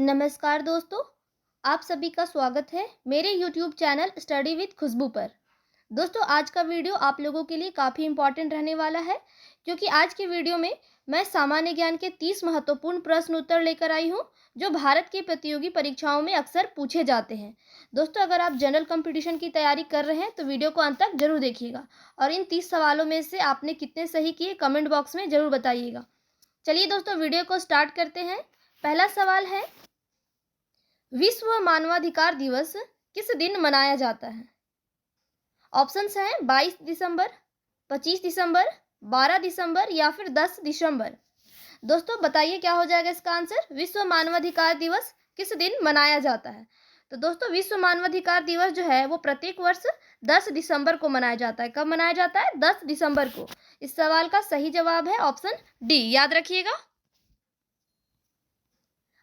नमस्कार दोस्तों, आप सभी का स्वागत है मेरे YouTube चैनल स्टडी विद खुशबू पर। दोस्तों, आज का वीडियो आप लोगों के लिए काफ़ी इम्पॉर्टेंट रहने वाला है, क्योंकि आज के वीडियो में मैं सामान्य ज्ञान के 30 महत्वपूर्ण प्रश्न उत्तर लेकर आई हूं, जो भारत की प्रतियोगी परीक्षाओं में अक्सर पूछे जाते हैं। दोस्तों, अगर आप जनरल कंपटीशन की तैयारी कर रहे हैं तो वीडियो को अंत तक जरूर देखिएगा और इन 30 सवालों में से आपने कितने सही किए कमेंट बॉक्स में जरूर बताइएगा। चलिए दोस्तों, वीडियो को स्टार्ट करते हैं। पहला सवाल है, विश्व मानवाधिकार दिवस किस दिन मनाया जाता है? ऑप्शंस हैं 22 दिसंबर, 25 दिसंबर, 12 दिसंबर या फिर 10 दिसंबर। दोस्तों बताइए क्या हो जाएगा इसका आंसर। विश्व मानवाधिकार दिवस किस दिन मनाया जाता है? तो दोस्तों, विश्व मानवाधिकार दिवस जो है वो प्रत्येक वर्ष 10 दिसंबर को मनाया जाता है। कब मनाया जाता है? 10 दिसंबर को। इस सवाल का सही जवाब है ऑप्शन डी, याद रखिएगा।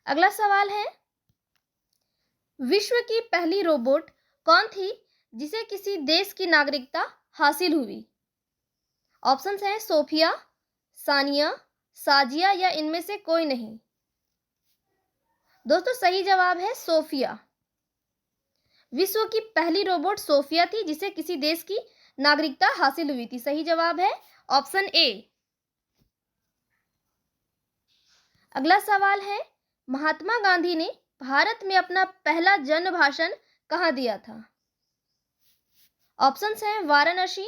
अगला सवाल है, विश्व की पहली रोबोट कौन थी जिसे किसी देश की नागरिकता हासिल हुई? ऑप्शंस हैं सोफिया, सानिया, साजिया या इनमें से कोई नहीं। दोस्तों सही जवाब है सोफिया। विश्व की पहली रोबोट सोफिया थी जिसे किसी देश की नागरिकता हासिल हुई थी। सही जवाब है ऑप्शन ए। अगला सवाल है, महात्मा गांधी ने भारत में अपना पहला जन भाषण कहाँ दिया था? ऑप्शंस हैं वाराणसी,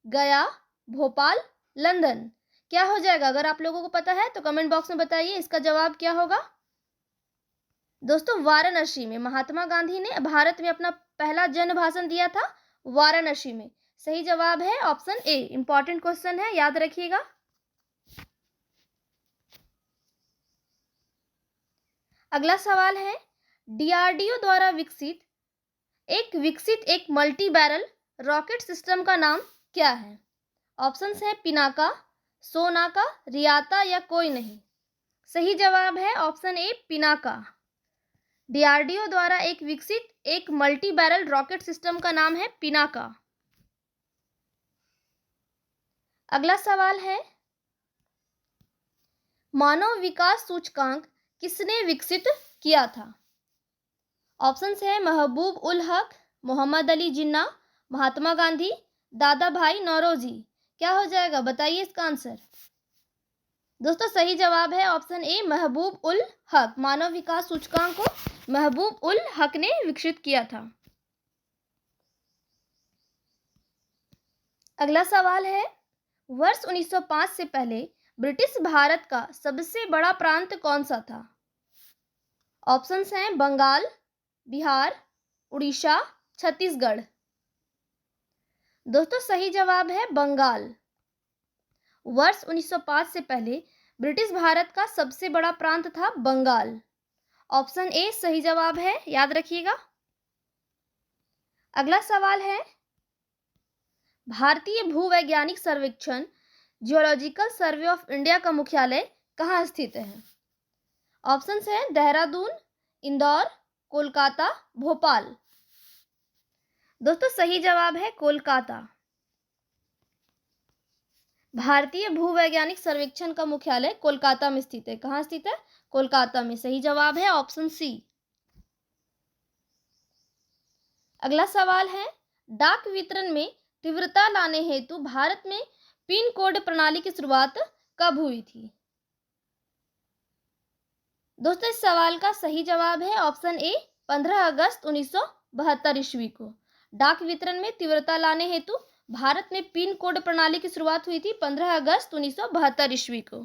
गया, भोपाल, लंदन। क्या हो जाएगा? अगर आप लोगों को पता है तो कमेंट बॉक्स में बताइए इसका जवाब क्या होगा। दोस्तों वाराणसी में महात्मा गांधी ने भारत में अपना पहला जन भाषण दिया था, वाराणसी में। सही जवाब है ऑप्शन ए। इंपॉर्टेंट क्वेश्चन है, याद रखिएगा। अगला सवाल है, डीआरडीओ द्वारा विकसित एक मल्टी बैरल रॉकेट सिस्टम का नाम क्या है? ऑप्शंस हैं पिनाका, सोनाका, रियाता या कोई नहीं। सही जवाब है ऑप्शन ए पिनाका। डीआरडीओ द्वारा विकसित एक मल्टी बैरल रॉकेट सिस्टम का नाम है पिनाका। अगला सवाल है, मानव विकास सूचकांक किसने विकसित किया था? ऑप्शंस है महबूब उल हक, मोहम्मद अली जिन्ना, महात्मा गांधी, दादा भाई नौरोजी। क्या हो जाएगा? बताइए इसका आंसर। दोस्तों सही जवाब है ऑप्शन ए महबूब उल हक। मानव विकास सूचकांक को महबूब उल हक ने विकसित किया था। अगला सवाल है, वर्ष 1905 से पहले ब्रिटिश भारत का सबसे बड़ा प्रांत कौन सा था? ऑप्शंस हैं बंगाल, बिहार, उड़ीसा, छत्तीसगढ़। दोस्तों सही जवाब है बंगाल। वर्ष 1905 से पहले ब्रिटिश भारत का सबसे बड़ा प्रांत था बंगाल। ऑप्शन ए सही जवाब है, याद रखिएगा। अगला सवाल है, भारतीय भूवैज्ञानिक सर्वेक्षण जियोलॉजिकल सर्वे ऑफ इंडिया का मुख्यालय कहाँ स्थित है? ऑप्शंस हैं देहरादून, इंदौर, कोलकाता, भोपाल। दोस्तों सही जवाब है कोलकाता। भारतीय भूवैज्ञानिक सर्वेक्षण का मुख्यालय कोलकाता में स्थित है। कहाँ स्थित है? कोलकाता में। सही जवाब है ऑप्शन सी। अगला सवाल है, डाक वितरण में तीव्रता लाने हेतु भारत में पिन कोड प्रणाली की शुरुआत कब हुई थी? दोस्तों इस सवाल का सही जवाब है ऑप्शन ए 15 अगस्त 1972 ईस्वी को। डाक वितरण में तीव्रता लाने हेतु भारत में पिन कोड प्रणाली की शुरुआत हुई थी 15 अगस्त 1972 ईस्वी को।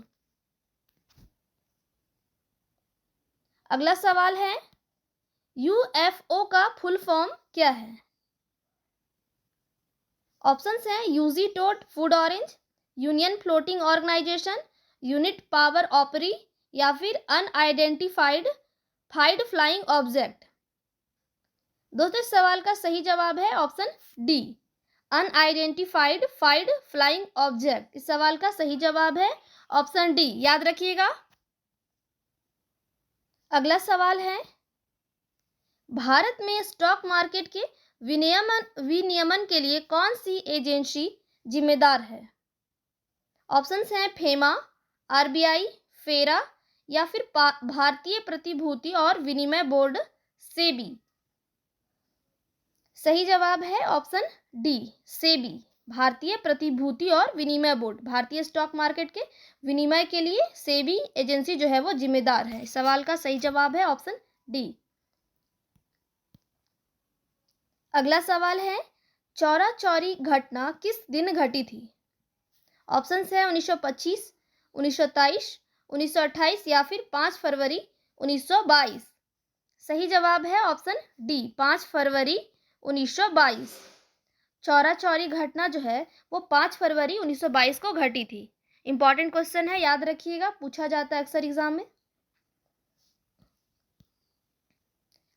अगला सवाल है, यूएफओ का फुल फॉर्म क्या है? ऑप्शंस हैं यूजीटोट food orange, union floating organization, unit power ऑपरी या फिर अनआइडेंटिफाइड फ्लाइंग ऑब्जेक्ट। दोस्तों इस सवाल का सही जवाब है option D, unidentified flying object. इस सवाल का सही जवाब है ऑप्शन डी, याद रखिएगा। अगला सवाल है, भारत में स्टॉक मार्केट के विनियमन के लिए कौन सी एजेंसी जिम्मेदार है? ऑप्शंस हैं फेमा, आरबीआई, फेरा या फिर भारतीय प्रतिभूति और विनिमय बोर्ड सेबी? सही जवाब है ऑप्शन डी, सेबी, भारतीय प्रतिभूति और विनिमय बोर्ड। भारतीय स्टॉक मार्केट के विनिमय के लिए सेबी एजेंसी जो है वो जिम्मेदार है। इस सवाल का सही जवाब है ऑप्शन डी। अगला सवाल है, चौरा चौरी घटना किस दिन घटी थी? ऑप्शन है 1925, 1923, 1928 या फिर 5 फरवरी 1922। सही जवाब है ऑप्शन डी, 5 फरवरी 1922। चौरा चौरी घटना जो है वो 5 फरवरी 1922 को घटी थी। इंपॉर्टेंट क्वेश्चन है, याद रखिएगा, पूछा जाता है अक्सर एग्जाम में।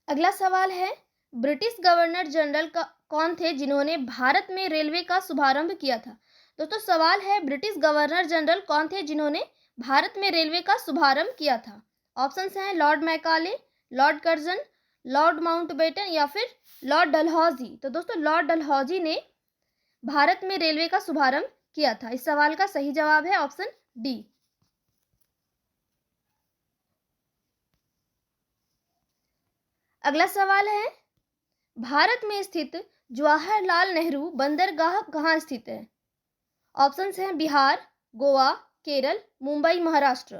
अगला सवाल है, ब्रिटिश गवर्नर जनरल कौन थे जिन्होंने भारत में रेलवे का शुभारंभ किया था? दोस्तों सवाल है, ब्रिटिश गवर्नर जनरल कौन थे जिन्होंने भारत में रेलवे का शुभारंभ किया था? ऑप्शंस हैं Lord Macaulay, Lord Curzon, Lord Mountbatten या फिर लॉर्ड डलहौजी। तो दोस्तों लॉर्ड डलहौजी ने भारत में रेलवे का शुभारंभ किया था। इस सवाल का सही जवाब है ऑप्शन डी। अगला सवाल है, भारत में स्थित जवाहरलाल नेहरू बंदरगाह कहाँ स्थित है? ऑप्शंस हैं बिहार, गोवा, केरल, मुंबई, महाराष्ट्र।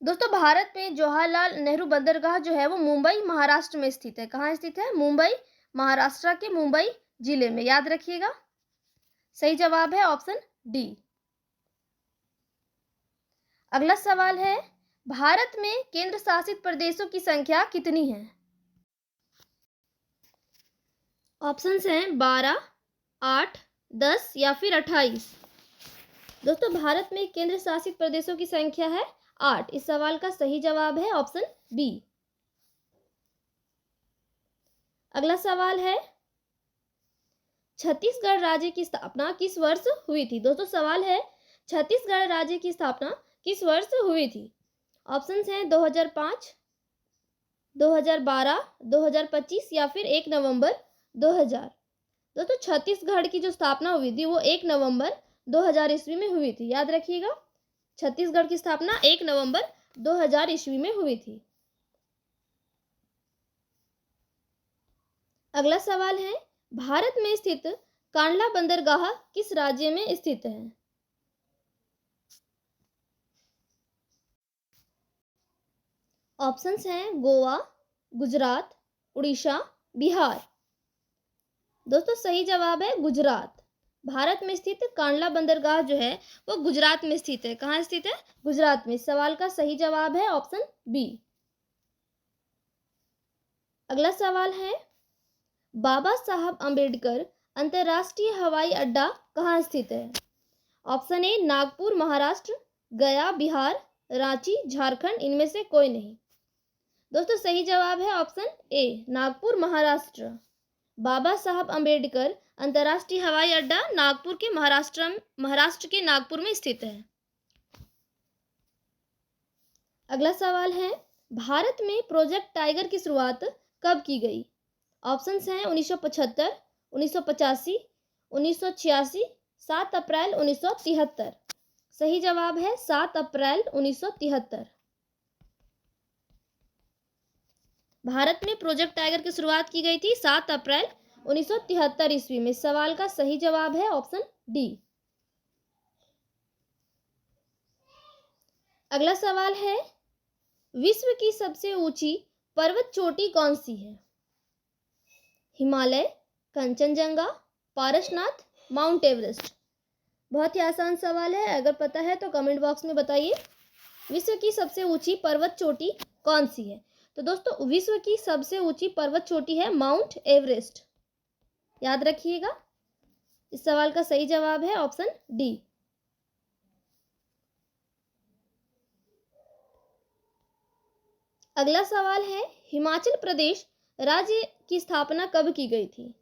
दोस्तों भारत में जवाहरलाल नेहरू बंदरगाह जो है वो मुंबई महाराष्ट्र में स्थित है। कहाँ स्थित है? मुंबई, महाराष्ट्र के मुंबई जिले में, याद रखिएगा। सही जवाब है ऑप्शन डी। अगला सवाल है, भारत में केंद्र शासित प्रदेशों की संख्या कितनी है? ऑप्शंस हैं 12, 8, 10 या फिर 28। दोस्तों भारत में केंद्र शासित प्रदेशों की संख्या है 8। इस सवाल का सही जवाब है ऑप्शन बी। अगला सवाल है, छत्तीसगढ़ राज्य की स्थापना किस वर्ष हुई थी? दोस्तों सवाल है, छत्तीसगढ़ राज्य की स्थापना किस वर्ष हुई थी? ऑप्शंस हैं 2005, 2012, 2025 या फिर 1 नवंबर 2000। दोस्तों छत्तीसगढ़ की जो स्थापना हुई थी वो 1 नवंबर 2000 ईस्वी में हुई थी, याद रखिएगा। छत्तीसगढ़ की स्थापना 1 नवंबर 2000 ईस्वी में हुई थी। अगला सवाल है, भारत में स्थित कांडला बंदरगाह किस राज्य में स्थित है? ऑप्शंस हैं गोवा, गुजरात, उड़ीसा, बिहार। दोस्तों सही जवाब है गुजरात। भारत में स्थित कांडला बंदरगाह जो है वो गुजरात में स्थित है। कहाँ स्थित है? गुजरात में। इस सवाल का सही जवाब है ऑप्शन बी। अगला सवाल है, बाबा साहब अंबेडकर अंतर्राष्ट्रीय हवाई अड्डा कहाँ स्थित है? ऑप्शन ए नागपुर महाराष्ट्र, गया बिहार, रांची झारखंड, इनमें से कोई नहीं। दोस्तों सही जवाब है ऑप्शन ए नागपुर महाराष्ट्र। बाबा साहब अंबेडकर अंतर्राष्ट्रीय हवाई अड्डा नागपुर के महाराष्ट्र के नागपुर में स्थित है। अगला सवाल है, भारत में प्रोजेक्ट टाइगर की शुरुआत कब की गई? ऑप्शंस हैं 1975, 1985, 1986, 7 अप्रैल 1973। सही जवाब है 7 अप्रैल 1973। भारत में प्रोजेक्ट टाइगर की शुरुआत की गई थी 7 अप्रैल 1973 ईस्वी में। सवाल का सही जवाब है ऑप्शन डी। अगला सवाल है, विश्व की सबसे ऊंची पर्वत चोटी कौन सी है? Himalaya, Kanchenjunga, Parasnath, mount Everest. बहुत ही आसान सवाल है, अगर पता है तो कमेंट बॉक्स में बताइए। विश्व की सबसे ऊंची पर्वत चोटी कौन सी है? तो दोस्तों विश्व की सबसे ऊंची पर्वत चोटी है माउंट एवरेस्ट, याद रखिएगा। इस सवाल का सही जवाब है ऑप्शन डी। अगला सवाल है, हिमाचल प्रदेश राज्य की स्थापना कब की गई थी?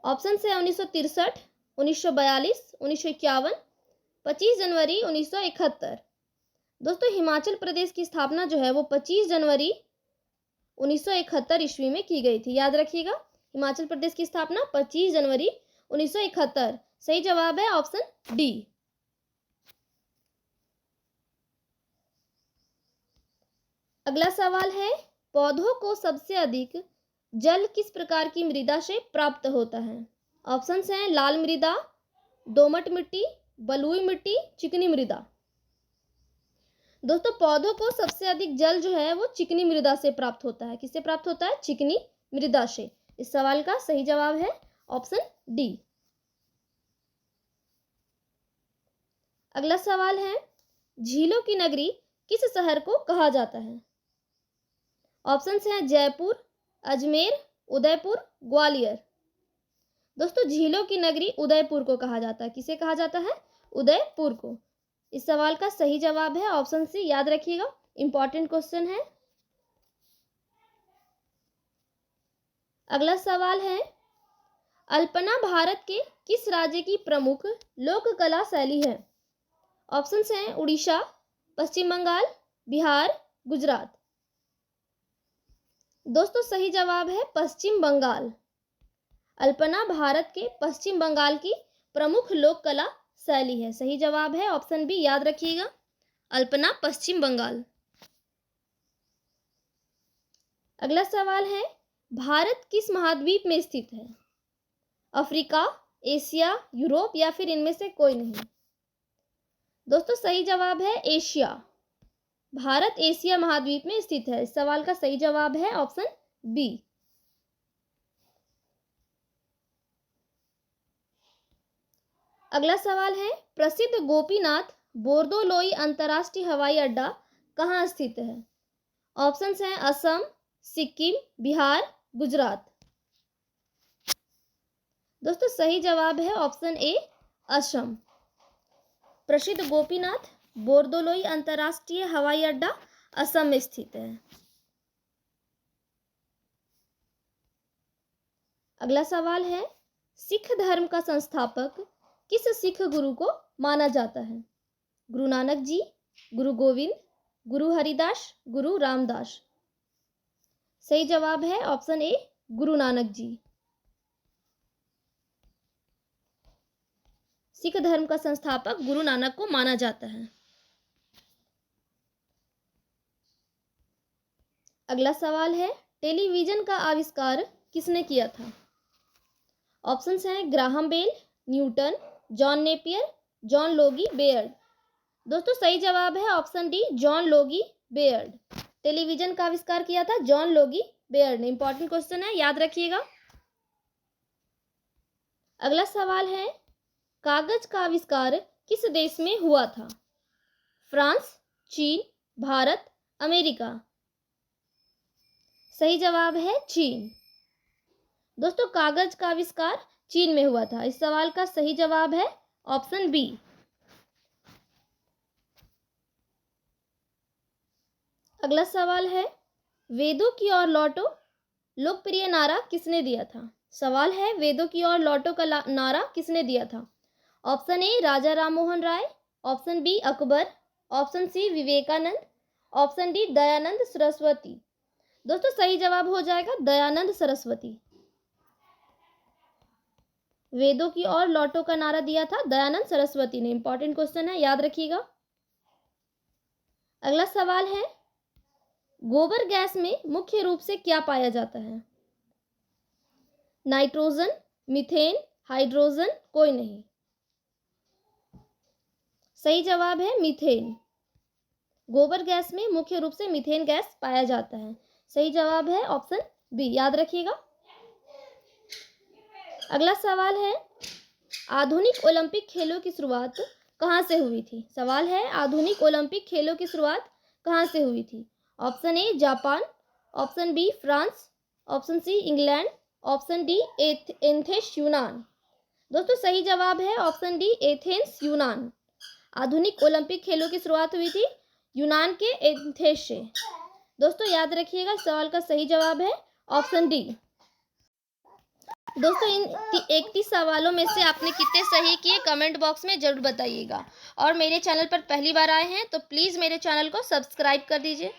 ऑप्शन है 1963, 1942, 1951, 25 जनवरी 1971। दोस्तों हिमाचल प्रदेश की स्थापना जो है वो 25 जनवरी 1971 ईस्वी में की गई थी, याद रखिएगा। हिमाचल प्रदेश की स्थापना 25 जनवरी 1971। सही जवाब है ऑप्शन डी। अगला सवाल है, पौधों को सबसे अधिक जल किस प्रकार की मृदा से प्राप्त होता है? ऑप्शंस हैं लाल मृदा, दोमट मिट्टी, बलुई मिट्टी, चिकनी मृदा। दोस्तों पौधों को सबसे अधिक जल जो है वो चिकनी मृदा से प्राप्त होता है। किससे प्राप्त होता है? चिकनी मृदा से। इस सवाल का सही जवाब है ऑप्शन डी। अगला सवाल है, झीलों की नगरी किस शहर को कहा जाता है? ऑप्शंस हैं जयपुर, अजमेर, उदयपुर, ग्वालियर। दोस्तों झीलों की नगरी उदयपुर को कहा जाता है। किसे कहा जाता है? उदयपुर को। इस सवाल का सही जवाब है ऑप्शन सी। याद रखिएगा, इंपॉर्टेंट क्वेश्चन है। अगला सवाल है, अल्पना भारत के किस राज्य की प्रमुख लोक कला शैली है? ऑप्शंस हैं उड़ीसा, पश्चिम बंगाल, बिहार, गुजरात। दोस्तों सही जवाब है पश्चिम बंगाल। अल्पना भारत के पश्चिम बंगाल की प्रमुख लोक कला शैली है। सही जवाब है ऑप्शन बी। याद रखिएगा, अल्पना पश्चिम बंगाल। अगला सवाल है, भारत किस महाद्वीप में स्थित है? अफ्रीका, एशिया, यूरोप या फिर इनमें से कोई नहीं। दोस्तों सही जवाब है एशिया। भारत एशिया महाद्वीप में स्थित है। इस सवाल का सही जवाब है ऑप्शन बी। अगला सवाल है, प्रसिद्ध गोपीनाथ बोरदोलोई अंतर्राष्ट्रीय हवाई अड्डा कहाँ स्थित है? ऑप्शंस हैं असम, सिक्किम, बिहार, गुजरात। दोस्तों सही जवाब है ऑप्शन ए असम। प्रसिद्ध गोपीनाथ बोरदोलोई अंतर्राष्ट्रीय हवाई अड्डा असम में स्थित है। अगला सवाल है, सिख धर्म का संस्थापक किस सिख गुरु को माना जाता है? गुरु नानक जी, गुरु गोविंद, गुरु हरिदास, गुरु रामदास। सही जवाब है ऑप्शन ए गुरु नानक जी। सिख धर्म का संस्थापक गुरु नानक को माना जाता है। अगला सवाल है, टेलीविजन का आविष्कार किसने किया था? ऑप्शंस हैं Graham Bell, Newton, John Napier, John Logie Baird. दोस्तों सही जवाब है option D John Logie Baird. Television का आविष्कार किया था जॉन लोगी बेयर्ड ने। इंपॉर्टेंट क्वेश्चन है, याद रखिएगा। अगला सवाल है, कागज का आविष्कार किस देश में हुआ था? फ्रांस, चीन, भारत, अमेरिका। सही जवाब है चीन। दोस्तों कागज का आविष्कार चीन में हुआ था। इस सवाल का सही जवाब है ऑप्शन बी। अगला सवाल है, वेदों की ओर लौटो लोकप्रिय नारा किसने दिया था? सवाल है वेदों की ओर लौटो का नारा किसने दिया था? Option A Raja Rammohan Roy, option B Akbar, option C Vivekananda, option D Dayanand Saraswati. दोस्तों सही जवाब हो जाएगा दयानंद सरस्वती। वेदों की ओर लौटो का नारा दिया था दयानंद सरस्वती ने। इंपॉर्टेंट क्वेश्चन है, याद रखिएगा। अगला सवाल है, गोबर गैस में मुख्य रूप से क्या पाया जाता है? नाइट्रोजन, मीथेन, हाइड्रोजन, कोई नहीं। सही जवाब है मीथेन। गोबर गैस में मुख्य रूप से मीथेन गैस पाया जाता है। सही जवाब है ऑप्शन बी। याद रखिएगा। अगला सवाल है, आधुनिक ओलंपिक खेलों की शुरुआत कहाँ से हुई थी? सवाल है आधुनिक ओलंपिक खेलों की शुरुआत कहाँ से हुई थी? Option A Japan, option B France, option C England, option D Athens यूनान। दोस्तों सही जवाब है ऑप्शन डी एथेंस यूनान। आधुनिक ओलंपिक खेलों की शुरुआत हुई थी यूनान के एथेंस से। दोस्तों याद रखिएगा, इस सवाल का सही जवाब है ऑप्शन डी। दोस्तों इन 31 सवालों में से आपने कितने सही किए कमेंट बॉक्स में जरूर बताइएगा। और मेरे चैनल पर पहली बार आए हैं तो प्लीज़ मेरे चैनल को सब्सक्राइब कर दीजिए।